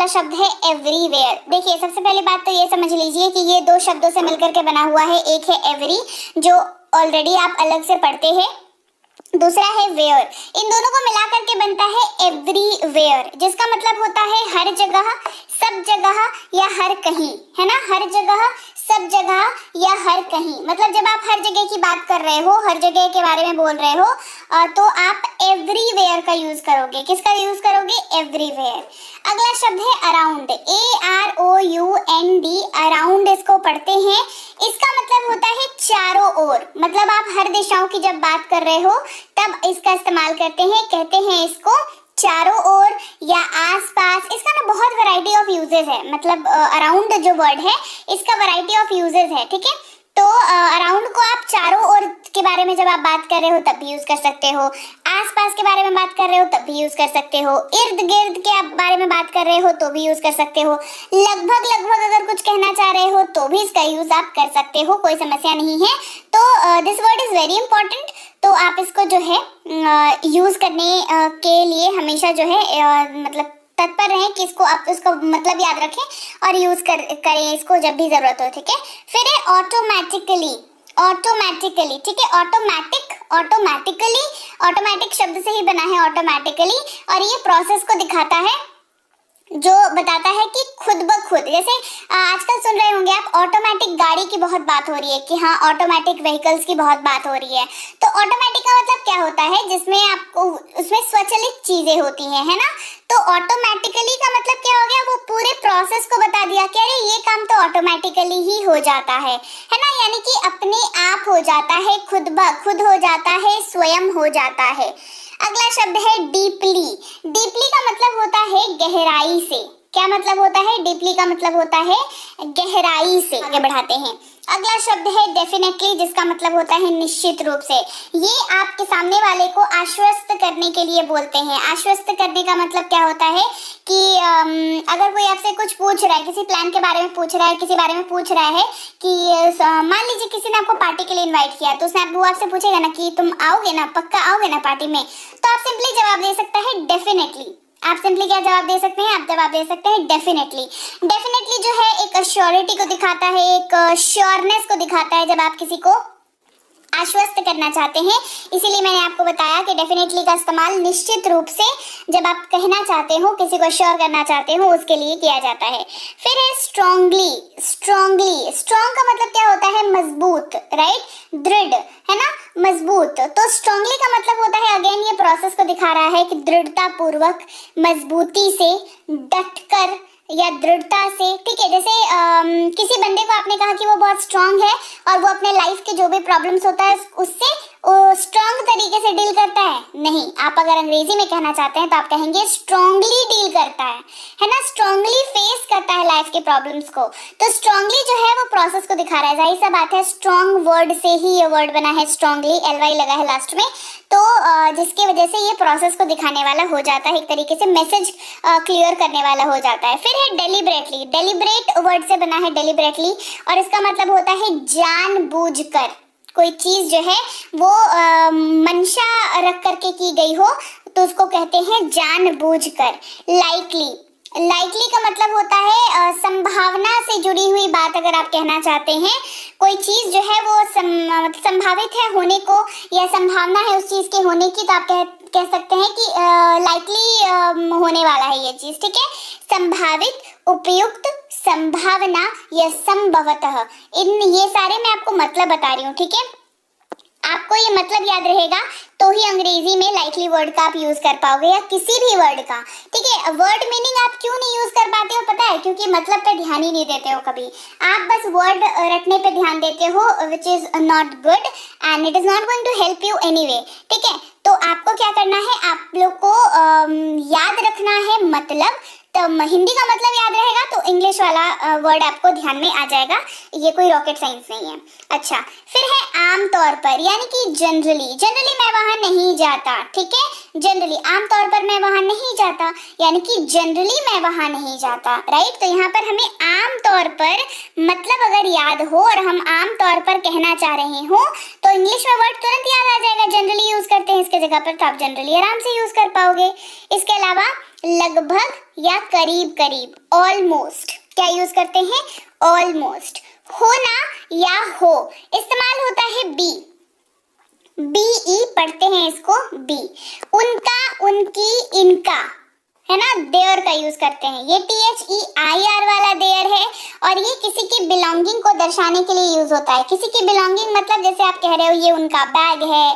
अगला शब्द है एवरीवेयर। देखिए सबसे पहली बात तो ये समझ लीजिए कि ये दो शब्दों से मिलकर के बना हुआ है। एक है एवरी जो ऑलरेडी आप अलग से पढ़ते हैं, दूसरा है वेयर। इन दोनों को मिलाकर के बनता है एवरीवेयर, जिसका मतलब होता है हर जगह, सब जगह या हर कहीं, है ना। हर जगह, सब जगह या हर कहीं, मतलब जब आप हर जगह की बात कर रहे हो, हर जगह के बारे में बोल रहे हो, तो आप एवरीवेयर का यूज करोगे। किसका यूज करोगे? एवरीवेयर। अगला शब्द है अराउंड, AROUND, अराउंड इसको पढ़ते हैं। इसका मतलब होता है चारों ओर, मतलब आप हर दिशाओं की जब बात कर रहे हो तब इसका इस्तेमाल करते हैं। कहते हैं इसको चारों ओर या आसपास। इसका ना बहुत वैरायटी ऑफ यूजेस है, मतलब अराउंड जो वर्ड है इसका वैरायटी ऑफ यूजेस है, ठीक है। तो अराउंड को आप चारों ओर के बारे में जब आप बात कर रहे हो तब भी यूज कर सकते हो, आसपास के बारे में बात कर रहे हो तब भी यूज कर सकते हो, इर्द गिर्द के आप बारे में बात कर रहे हो तो भी यूज कर सकते हो, लगभग लगभग अगर कुछ कहना चाह रहे हो तो भी इसका यूज आप कर सकते हो, कोई समस्या नहीं है। तो this word is very important. तो आप इसको जो है यूज करने के लिए हमेशा जो है मतलब तत्पर रहें कि इसको आप उसको मतलब याद रखें और यूज करें इसको जब भी जरूरत हो, ठीक है। फिर है ऑटोमेटिकली, ऑटोमेटिकली, ठीक है। ऑटोमेटिक, ऑटोमेटिकली, ऑटोमेटिक शब्द से ही बना है ऑटोमेटिकली, और ये प्रोसेस को दिखाता है जो बताता है कि खुद ब खुद। जैसे आजकल सुन रहे होंगे आप ऑटोमेटिक गाड़ी की बहुत बात हो रही है कि हाँ ऑटोमेटिक व्हीकल्स की बहुत बात हो रही है। तो ऑटोमेटिक का मतलब क्या होता है? जिसमें आपको उसमें स्वचालित चीजें होती हैं, है ना। तो ऑटोमेटिकली का मतलब क्या हो गया? वो पूरे प्रोसेस को बता दिया कि अरे ये काम तो ऑटोमेटिकली ही हो जाता है ना। यानी कि अपने आप हो जाता है, खुद ब खुद हो जाता है, स्वयं हो जाता है। अगला शब्द है डीपली। डीपली का मतलब होता है गहराई से। क्या मतलब होता है? डीपली का मतलब होता है गहराई से। आगे बढ़ाते हैं। अगला शब्द है डेफिनेटली, जिसका मतलब होता है निश्चित रूप से। ये आपके सामने वाले को आश्वस्त करने के लिए बोलते हैं। आश्वस्त करने का मतलब क्या होता है कि अगर कोई आपसे कुछ पूछ रहा है, किसी प्लान के बारे में पूछ रहा है, किसी बारे में पूछ रहा है कि मान लीजिए किसी ने आपको पार्टी के लिए इन्वाइट किया, तो वो आपसे पूछेगा ना कि तुम आओगे ना, पक्का आओगे ना पार्टी में, तो आप सिंपली जवाब दे सकता है डेफिनेटली। आप सिंपली क्या जवाब दे सकते हैं? आप जवाब दे सकते हैं डेफिनेटली। डेफिनेटली जो है एक श्योरिटी को दिखाता है, एक श्योरनेस को दिखाता है जब आप किसी को आश्वस्त करना चाहते हैं। इसीलिए मैंने आपको बताया कि डेफिनेटली का इस्तेमाल निश्चित रूप से जब आप कहना चाहते हो, किसी को श्योर करना चाहते हो, उसके लिए किया जाता है। फिर है स्ट्रांगली। स्ट्रांगली, स्ट्रांग का मतलब क्या होता है? मजबूत, राइट, दृढ़, है ना, मजबूत। तो स्ट्रांगली का मतलब होता है, अगेन ये प्रोसेस को दिखा रहा है कि दृढ़ता पूर्वक, मजबूती से, डटकर या दृढ़ता से, ठीक है। जैसे किसी बंदे को आपने कहा कि वो बहुत स्ट्रांग है और वो अपने लाइफ के जो भी प्रॉब्लम्स होता है उससे स्ट्रांग तरीके से डील करता है, नहीं। आप अगर अंग्रेजी में कहना चाहते हैं तो आप कहेंगे स्ट्रांगली डील करता है ना, स्ट्रांगली फेस करता है लाइफ के प्रॉब्लम्स को। तो स्ट्रांगली जो है वो प्रोसेस को दिखा रहा है। जाहिर सा बात है, स्ट्रांग वर्ड से ही ये वर्ड बना है, स्ट्रांगली, LY लगा है लास्ट में, तो जिसकी वजह से ये प्रोसेस को दिखाने वाला हो जाता है, एक तरीके से मैसेज क्लियर करने वाला हो जाता है। फिर है डेलिबरेटली। डेलिबरेट वर्ड से बना है डेलिबरेटली, और इसका मतलब होता है जानबूझकर। कोई चीज जो है वो मंशा रख करके की गई हो तो उसको कहते हैं जानबूझकर। लाइकली, लाइकली का मतलब होता है संभावना से जुड़ी हुई बात। अगर आप कहना चाहते हैं कोई चीज जो है वो संभावित है होने को, या संभावना है उस चीज के होने की, तो आप कह सकते हैं कि लाइकली होने वाला है ये चीज, ठीक है। संभावित, उपयुक्त, संभावना या संभवतः, ये सारे मैं आपको मतलब बता रही हूँ, ठीक है। आपको ये मतलब याद रहेगा तो ही अंग्रेजी में लाइकली वर्ड का आप यूज कर पाओगे, या किसी भी वर्ड का, ठीक है। वर्ड मीनिंग आप क्यों नहीं यूज कर पाते हो पता है? क्योंकि मतलब पे ध्यान ही नहीं देते हो कभी। आप बस वर्ड रटने पे ध्यान देते हो, which is not good and it is not going to help you anyway, ठीक है। तो आपको क्या करना है? आप लोग को याद रखना है मतलब। तो हिंदी का मतलब याद रहेगा तो इंग्लिश वाला वर्ड आपको ध्यान में आ जाएगा। ये कोई रॉकेट साइंस नहीं है। अच्छा, फिर है आम तौर पर, यानी कि जनरली। जनरली मैं वहां नहीं जाता, ठीक है। जनरली, आमतौर पर मैं वहां नहीं जाता, यानी कि जनरली मैं वहां नहीं जाता, राइट। तो यहाँ पर हमें आमतौर पर मतलब अगर याद हो और हम आमतौर पर कहना चाह रहे हो तो इंग्लिश में वर्ड तुरंत याद आ जाएगा, जनरली यूज करते हैं इसके जगह पर, तो आप जनरली आराम से यूज कर पाओगे। इसके अलावा लगभग या करीब करीब, ऑलमोस्ट, क्या यूज करते हैं, ऑलमोस्ट। होना या हो इस्तेमाल होता है बी, BE पढ़ते हैं इसको बी। उनका, उनकी, इनका, है ना, देयर का यूज करते हैं। ये THEIR वाला देयर है और ये किसी की बिलोंगिंग को दर्शाने के लिए यूज होता है। किसी की बिलोंगिंग मतलब जैसे आप कह रहे हो ये उनका बैग है,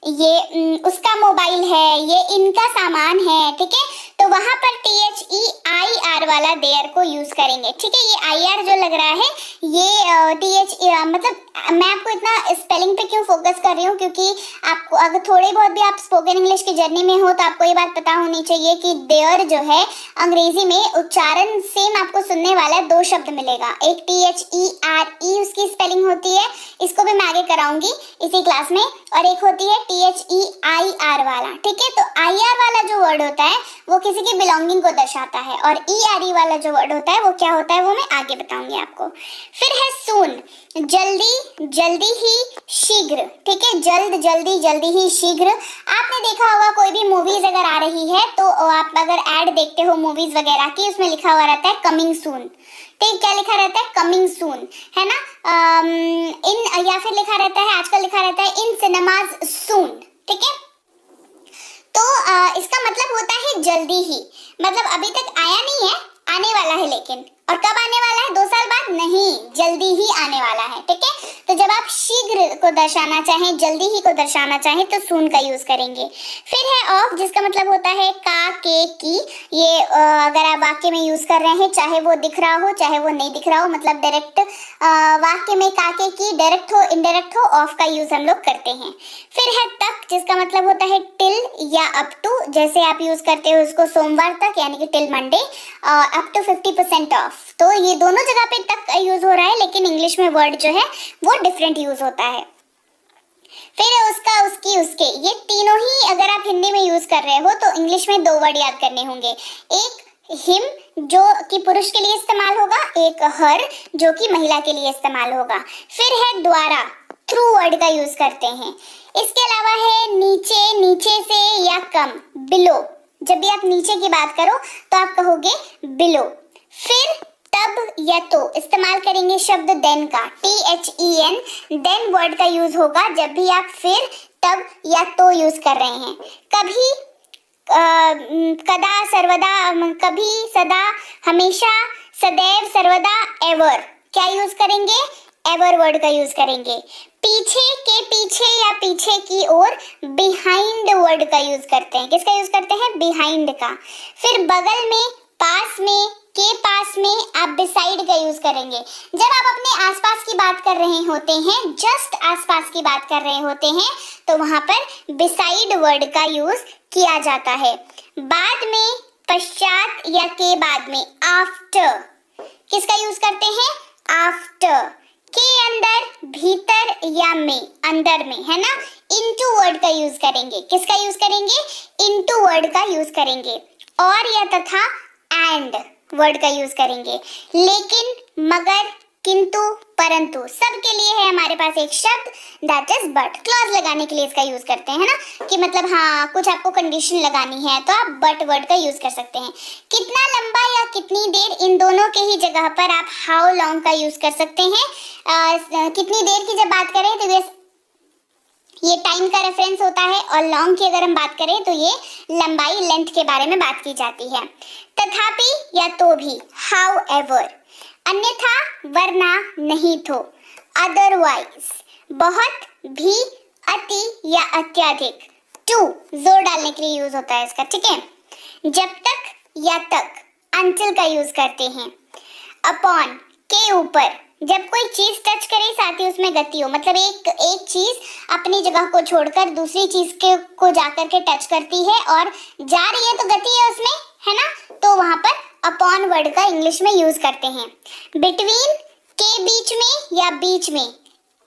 ये उसका मोबाइल है, ये इनका सामान है, ठीक है। तो वहां पर THEIR वाला देयर को यूज करेंगे, ठीक है। ये IR जो लग रहा है ये मतलब मैं आपको इतना स्पेलिंग पे क्यों फोकस कर रही हूँ, क्योंकि आपको अगर थोड़े बहुत भी आप स्पोकन इंग्लिश की जर्नी में हो तो आपको ये बात पता होनी चाहिए कि देयर जो है अंग्रेजी में उच्चारण सेम आपको सुनने वाला है, 2 शब्द मिलेगा। एक THERE उसकी स्पेलिंग होती है, इसको भी मैं आगे कराऊंगी इसी क्लास में, और एक होती है THEIR वाला, ठीक है। तो IR वाला जो वर्ड होता है वो किसी की बिलोंगिंग को दर्शाता है और ERE वाला जो वर्ड होता है वो क्या होता है वो मैं आगे बताऊंगी आपको। फिर है सून, जल्दी, जल्दी ही, शीघ्र, ठीक है। जल्द, जल्दी, जल्दी ही, शीघ्र। आपने देखा होगा कोई भी मूवीज अगर आ रही है तो आप अगर ऐड देखते हो मूवीज वगैरह की, उसमें लिखा हुआ रहता है कमिंग सून, ठीक, क्या लिखा रहता है, कमिंग सून, है ना। इन, या फिर लिखा रहता है, आजकल लिखा रहता है इन सिनेमाज सून, ठीक है। तो इसका मतलब होता है जल्दी ही, मतलब अभी तक आया नहीं है, आने वाला है, लेकिन और कब आने वाला है, 2 साल बाद नहीं, जल्दी ही आने वाला है, ठीक है। तो जब आप शीघ्र को दर्शाना चाहें, जल्दी ही को दर्शाना चाहें तो सून का यूज करेंगे। फिर है ऑफ, जिसका मतलब होता है का, के, की। ये अगर आप वाक्य में यूज कर रहे हैं, चाहे वो दिख रहा हो चाहे वो नहीं दिख रहा हो, मतलब डायरेक्ट वाक्य में का, के, की, डायरेक्ट हो इनडायरेक्ट हो, ऑफ का यूज हम लोग करते हैं। फिर है तक, जिसका मतलब होता है टिल या अप टू, जैसे आप यूज करते हो उसको सोमवार तक, यानी कि till Monday, up to 50% off. तो ये दोनों जगह पे तक का यूज हो रहा है, लेकिन इंग्लिश में वर्ड जो है वो डिफरेंट यूज होता है। फिर उसका, उसकी, उसके, ये तीनों ही अगर आप हिंदी में यूज कर रहे हो तो इंग्लिश में 2 वर्ड याद करने होंगे। एक हिम जो कि पुरुष के लिए इस्तेमाल होगा, एक हर जो कि महिला के लिए इस्तेमाल होगा। फिर है द्वारा, थ्रू वर्ड का यूज करते हैं। इसके अलावा है नीचे, नीचे से या कम, बिलो। जब भी आप नीचे की बात करो तो आप कहोगे बिलो। फिर तब या तो इस्तेमाल करेंगे शब्द देन का, THEN, देन वर्ड का यूज होगा जब भी आप फिर, तब या तो यूज कर रहे हैं। कभी, कदा, सर्वदा, कभी, सदा, हमेशा, सदैव, सर्वदा, एवर, क्या यूज करेंगे, एवर वर्ड का यूज करेंगे। पीछे के, पीछे या पीछे की ओर, बिहाइंड वर्ड का यूज करते हैं। किसका यूज करते हैं, बिहाइंड का। फिर बगल में, पास में, के पास में, आप बिसाइड का यूज करेंगे। जब आप अपने आसपास की बात कर रहे होते हैं, जस्ट आसपास की बात कर रहे होते हैं, तो वहां पर बिसाइड वर्ड का यूज किया जाता है। बाद में, पश्चात या के बाद में, आफ्टर, किसका यूज करते हैं, आफ्टर। के अंदर, भीतर या में, अंदर में, है ना। इनटू वर्ड का यूज करेंगे। किसका यूज करेंगे, इनटू वर्ड का यूज करेंगे। और या तथा एंड वर्ड का यूज करेंगे। लेकिन, मगर, किंतु, परंतु, सब के लिए है हमारे पास एक शब्द, दैट इज बट। क्लॉज लगाने के लिए इसका यूज करते हैं, है ना, कि मतलब हाँ कुछ आपको कंडीशन लगानी है तो आप बट वर्ड का यूज कर सकते हैं। कितना लंबा या कितनी देर, इन दोनों के ही जगह पर आप हाउ लॉन्ग का यूज कर सकते हैं। कितनी देर की जब बात करें तो ये टाइम का रेफरेंस होता है, और लॉन्ग की अगर हम बात करें तो ये लंबाई, लेंथ के बारे में बात की जाती है। तथापि या तो भी, हाउ एवर, अन्यथा, वरना, नहीं तो, अदरवाइज, बहुत भी, अति या अत्यधिक, टू जोर डालने के लिए यूज होता है इसका, ठीक है। जब तक या तक, अंटिल का यूज करते हैं। अपॉन, के ऊपर, जब कोई चीज टच करे साथ ही उसमें गति हो, मतलब एक चीज अपनी जगह को छोड़कर दूसरी चीज को जाकर के टच करती है और जा रही है तो गति है उसमें, है ना, तो वहां पर अपॉन वर्ड का इंग्लिश में यूज करते हैं। बिटवीन, के बीच में या बीच में,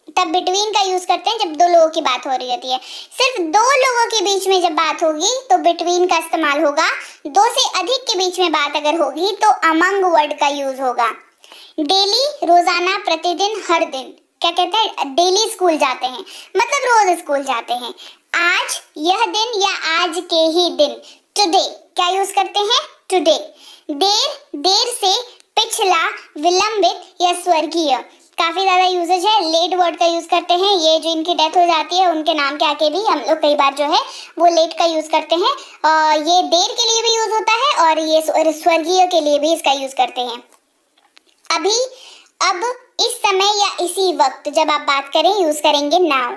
तब बिटवीन का यूज करते हैं जब दो लोगों की बात हो रही होती है। सिर्फ दो लोगों के बीच में जब बात होगी तो बिटवीन का इस्तेमाल होगा। दो से अधिक के बीच में बात अगर होगी तो अमंग वर्ड का यूज होगा। डेली, रोजाना, प्रतिदिन, हर दिन। क्या कहते हैं? डेली स्कूल जाते हैं, मतलब रोज स्कूल जाते हैं। आज, यह दिन या आज के ही दिन। टुडे क्या यूज करते हैं? टुडे। देर, देर से, पिछला, विलंबित या स्वर्गीय। काफी ज्यादा यूजेज है। लेट वर्ड का यूज करते हैं, ये जो इनकी डेथ हो जाती है उनके नाम के आके भी हम लोग कई बार जो है वो लेट का यूज करते हैं। ये देर के लिए भी यूज होता है और ये स्वर्गीय के लिए भी इसका यूज करते हैं। अभी, अब, इस समय या इसी वक्त जब आप बात करें यूज करेंगे नाउ।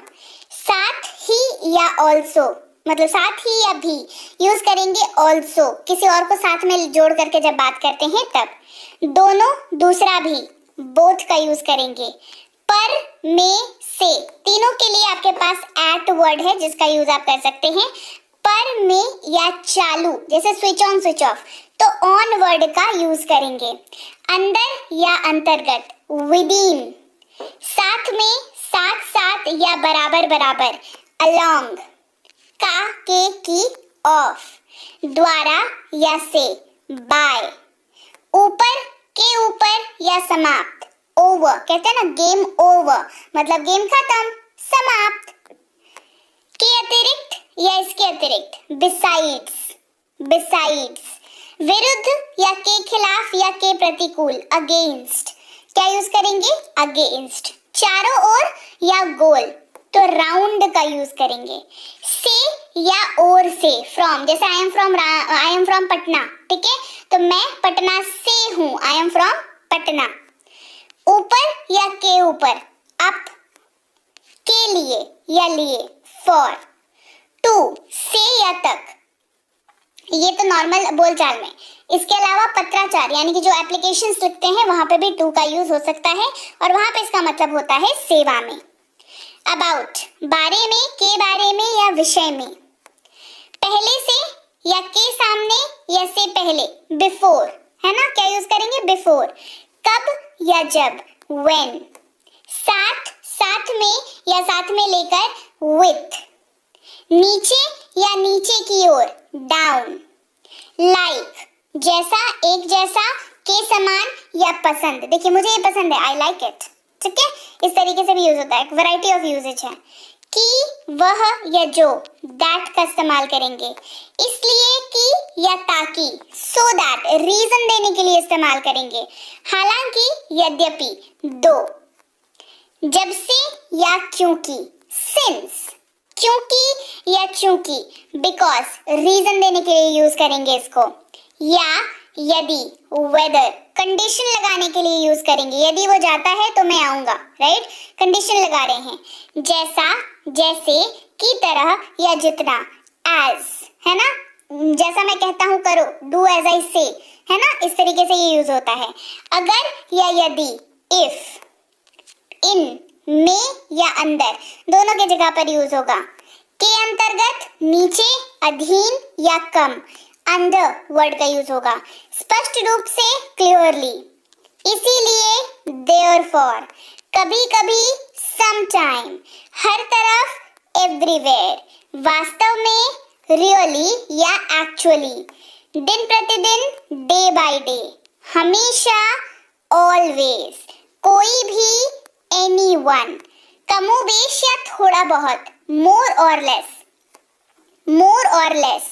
साथ ही या ऑल्सो, मतलब साथ ही या भी यूज करेंगे ऑल्सो, किसी और को साथ में जोड़ करके जब बात करते हैं तब। दोनों, दूसरा भी, बोथ का यूज करेंगे। पर, में, से, तीनों के लिए आपके पास एट वर्ड है जिसका यूज आप कर सकते हैं। पर, में या चालू, जैसे स्विच ऑन स्विच ऑफ, तो ऑन वर्ड का यूज करेंगे। अंदर या अंतर्गत, विदिन। साथ में, साथ साथ या बराबर बराबर, अलोंग। का, के, की, ऑफ। द्वारा या से, बाय। ऊपर, के ऊपर या समाप्त, ओवर। कहते हैं ना गेम ओवर, मतलब गेम खत्म, समाप्त। के अतिरिक्त या इसके अतिरिक्त, बिसाइड्स, बिसाइड्स। विरुद्ध या के खिलाफ या के प्रतिकूल, अगेंस्ट। क्या यूज करेंगे? अगेंस्ट। चारों ओर या गोल, तो राउंड का यूज करेंगे। से या और से, फ्रॉम, जैसे आई एम फ्रॉम पटना, ठीक है, तो मैं पटना से हूं, आई एम फ्रॉम पटना। ऊपर या के ऊपर, अप, के लिए या लिए, फॉर। टू, से या तक, ये तो नॉर्मल बोलचाल में। इसके अलावा पत्राचार यानी कि जो एप्लीकेशंस लिखते हैं वहां पे भी टू का यूज हो सकता है और वहां पे इसका मतलब होता है सेवा में। अबाउट, बारे में, के बारे में या विषय में। पहले से या के सामने या से पहले, बिफोर, है ना, क्या यूज करेंगे? बिफोर। कब या जब, व्हेन। साथ, साथ में या साथ में लेकर, विथ। नीचे या नीचे की ओर, डाउन। लाइक, जैसा, एक जैसा, के समान या पसंद। देखिए मुझे ये पसंद है, आई लाइक इट, ठीक है, इस तरीके से भी यूज होता है, वैरायटी ऑफ यूजेज है। कि, वह या जो, दैट का इस्तेमाल करेंगे। इसलिए कि या ताकि, सो दैट, रीजन देने के लिए इस्तेमाल करेंगे। हालांकि, यद्यपि, दो। जब से या क्योंकि, सिंस। क्योंकि या चूंकि, बिकॉज, रीजन देने के लिए यूज करेंगे इसको। या यदि, वेदर, कंडीशन लगाने के लिए यूज करेंगे। यदि वो जाता है तो मैं आऊंगा, राइट, कंडीशन लगा रहे हैं। जैसा, जैसे, की तरह या जितना, एज, है ना, जैसा मैं कहता हूं करो, डू एज आई से, है ना, इस तरीके से ये यूज होता है। अगर या यदि, इफ। इन, में या अंदर, दोनों की जगह पर यूज होगा। के अंतर्गत, नीचे, अधीन या कम, अंडर वर्ड का यूज होगा। स्पष्ट रूप से, क्लियरली। इसीलिए, देयरफॉर। कभी कभी, समटाइम। हर तरफ, एवरीवेयर। वास्तव में, रियली या एक्चुअली। दिन प्रतिदिन, डे बाय डे। हमेशा, ऑलवेज। कोई भी, एनीवन। कमोबेश या थोड़ा बहुत, मोर और लेस, मोर और लेस।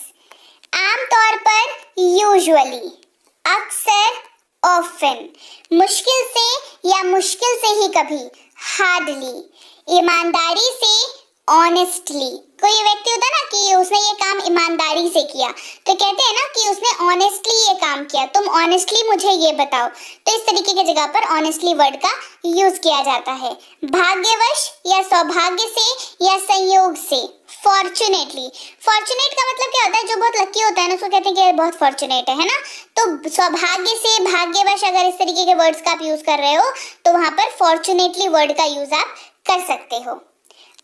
आमतौर पर, यूजुअली। अक्सर, ऑफन। मुश्किल से या मुश्किल से ही कभी, हार्डली। ईमानदारी से, ऑनेस्टली। कोई व्यक्ति होता है ना कि उसने ये काम ईमानदारी से किया, तो कहते हैं ना कि उसने ऑनेस्टली ये काम किया, तुम ऑनेस्टली मुझे ये बताओ, तो इस तरीके की जगह पर ऑनेस्टली वर्ड का यूज किया जाता है। भाग्यवश या सौभाग्य से या संयोग से, फॉर्चुनेटली। फॉर्चुनेट का मतलब क्या होता है? जो बहुत लकी होता है ना उसको कहते हैं कि ये बहुत फॉर्चुनेट है ना, तो सौभाग्य से, भाग्यवश, अगर इस तरीके के वर्ड्स का आप यूज कर रहे हो तो वहां पर फॉर्चुनेटली वर्ड का यूज आप कर सकते हो।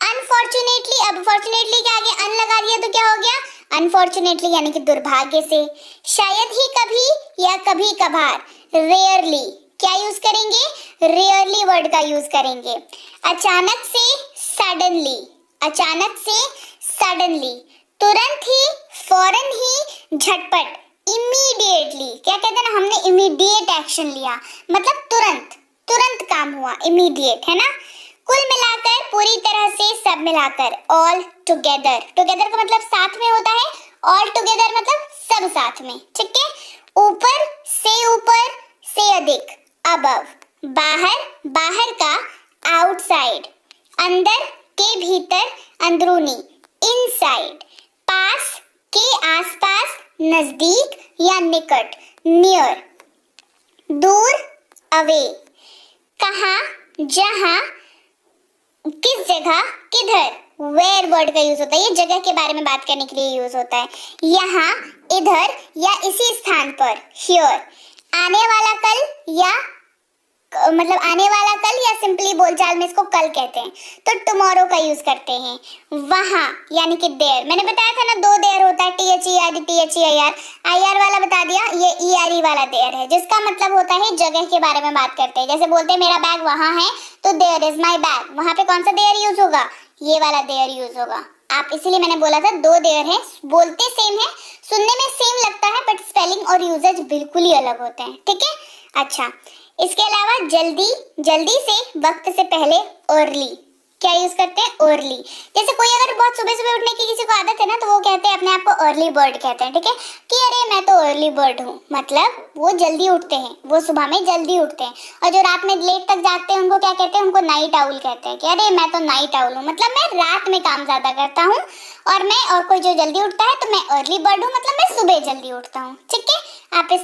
अनफॉर्चुनेटली, अब फॉर्चुनेटली के आगे अन लगा दिया तो क्या हो गया? अनफॉर्चुनेटली यानी कि दुर्भाग्य से। शायद ही कभी या कभी कभार, रेयरली। क्या यूज करेंगे? रेयरली वर्ड का यूज करेंगे। अचानक से, सडनली, अचानक से, सडनली, तुरंत ही, फौरन ही, झटपट, इमीडिएटली। क्या कहते हैं ना, हमने इमीडिएट एक्शन लिया, मतलब तुरंत, तुरंत काम हुआ, इमीडिएट, है ना। कुल मिलाकर, पूरी तरह से, सब मिलाकर, ऑल टुगेदर। टुगेदर का मतलब साथ में होता है, ऑल टुगेदर मतलब सब साथ में, ठीक है। ऊपर से अधिक, अबव। बाहर, बाहर का, आउटसाइड। अंदर के भीतर, अंदरूनी, इनसाइड। पास के आसपास, नजदीक या निकट, नियर। दूर, अवे। कहाँ, जहां, किस जगह, किधर, वेयर वर्ड का यूज होता है, ये जगह के बारे में बात करने के लिए यूज होता है। यहाँ, इधर या इसी स्थान पर, हियर। आने वाला कल या मतलब आने वाला कल या सिंपली बोलचाल में इसको कल कहते हैं, तो टुमारो का यूज करते हैं। वहां यानी कि देयर। मैंने बताया था ना, दो देयर होता है, THER, THEIR। IR वाला बता दिया, ये ERE वाला देयर है, जिसका मतलब होता है जगह के बारे में बात करते हैं। जैसे बोलते हैं मेरा बैग वहां है, तो देयर इज माई बैग, वहां पे कौन सा देयर यूज होगा? ये वाला देयर यूज होगा। आप इसीलिए मैंने बोला था दो देयर है, बोलते सेम है, सुनने में सेम लगता है, बट स्पेलिंग और यूजेज बिल्कुल ही अलग होते हैं, ठीक है। अच्छा, इसके अलावा जल्दी, जल्दी से, वक्त से पहले, अर्ली। क्या यूज करते हैं? अर्ली। जैसे कोई अगर बहुत सुबह सुबह उठने की किसी को आदत है ना, तो वो कहते हैं अपने आप को अर्ली बर्ड कहते हैं, ठीक है, कि अरे मैं तो अर्ली बर्ड हूँ, मतलब वो जल्दी उठते हैं, वो सुबह में जल्दी उठते हैं। और जो रात में लेट तक जागते हैं उनको क्या कहते हैं? उनको नाइट आउल कहते हैं, कि अरे मैं तो नाइट आउल हूँ, मतलब मैं रात में काम ज्यादा करता हूँ। और कोई जो जल्दी उठता है तो मैं अर्ली बर्ड हूँ, मतलब मैं सुबह जल्दी उठता हूँ, ठीक है। आप इस